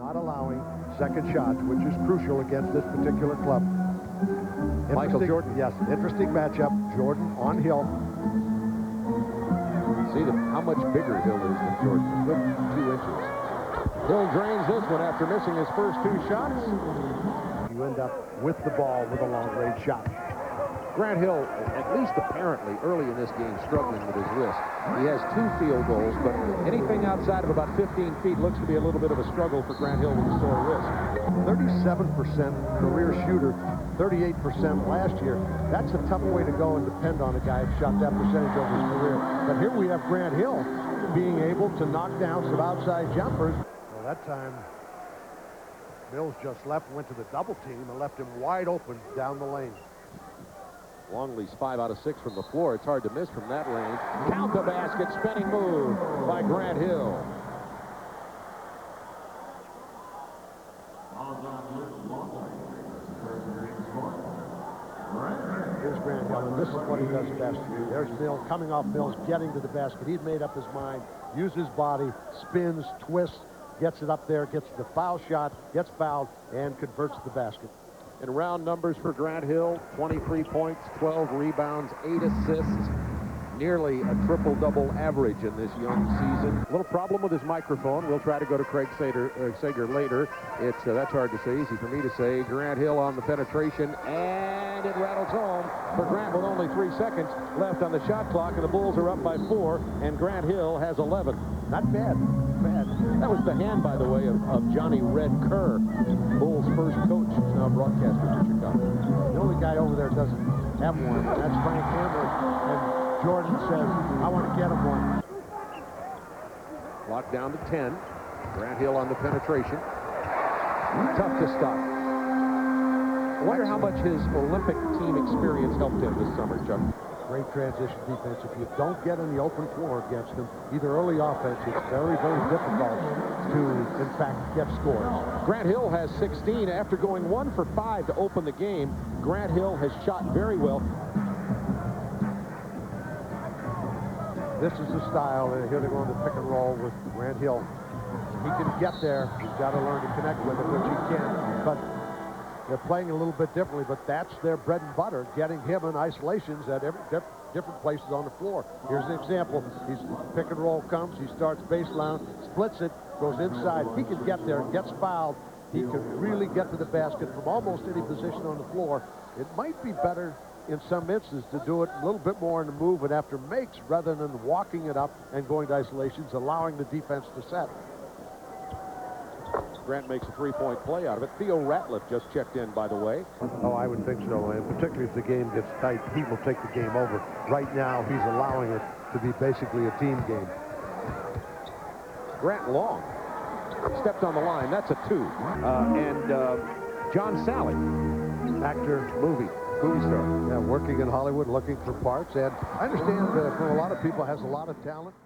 not allowing second shots, which is crucial against this particular club. Michael Jordan. Yes, interesting matchup. Jordan on Hill. See how much bigger Hill is than Jordan. A good 2 inches. Hill drains this one after missing his first 2 shots. You end up with the ball with a long-range shot. Grant Hill, at least apparently, early in this game, struggling with his wrist. He has 2 field goals, but anything outside of about 15 feet looks to be a little bit of a struggle for Grant Hill with a sore wrist. 37% career shooter, 38% last year. That's a tough way to go and depend on a guy who shot that percentage over his career. But here we have Grant Hill being able to knock down some outside jumpers. Well, that time, Mills just left, went to the double team, and left him wide open down the lane. Longley's 5 out of 6 from the floor. It's hard to miss from that range. Count the basket, spinning move by Grant Hill. Here's Grant Hill, and this is what he does best. There's Mills, coming off Mills, getting to the basket. He's made up his mind, uses his body, spins, twists, gets it up there, gets the foul shot, gets fouled, and converts the basket. In round numbers for Grant Hill, 23 points, 12 rebounds, 8 assists, nearly a triple-double average in this young season. A little problem with his microphone. We'll try to go to Craig Sager later. That's hard to say, easy for me to say. Grant Hill on the penetration, and it rattles home for Grant with only 3 seconds left on the shot clock, and the Bulls are up by 4, and Grant Hill has 11. Not bad. That was the hand, by the way, of Johnny Red Kerr, Bulls' first coach, who's now broadcaster for Chicago. The only guy over there doesn't have one, and that's Frank Hammer. And Jordan says, I want to get him one. Clock down to 10. Grant Hill on the penetration. Tough to stop. I wonder how much his Olympic team experience helped him this summer, Chuck. Great transition defense. If you don't get in the open floor against them, either early offense, it's very, very difficult to, in fact, get scores. Grant Hill has 16 after going 1 for 5 to open the game. Grant Hill has shot very well. This is the style. Here they're going to pick and roll with Grant Hill. He can get there. He's got to learn to connect with it, which he can. But they're playing a little bit differently, but that's their bread and butter, getting him in isolations at every different places on the floor. Here's an example. He's pick and roll comes, he starts baseline, splits it, goes inside. He can get there, gets fouled. He can really get to the basket from almost any position on the floor. It might be better in some instances to do it a little bit more in the move and after makes rather than walking it up and going to isolations, allowing the defense to set. Grant makes a 3-point play out of it. Theo Ratliff just checked in, by the way. Oh, I would think so, and particularly if the game gets tight, he will take the game over. Right now, he's allowing it to be basically a team game. Grant Long stepped on the line. That's a 2. John Sally, Actor, movie star. Yeah, working in Hollywood, looking for parts. And I understand that for a lot of people has a lot of talent.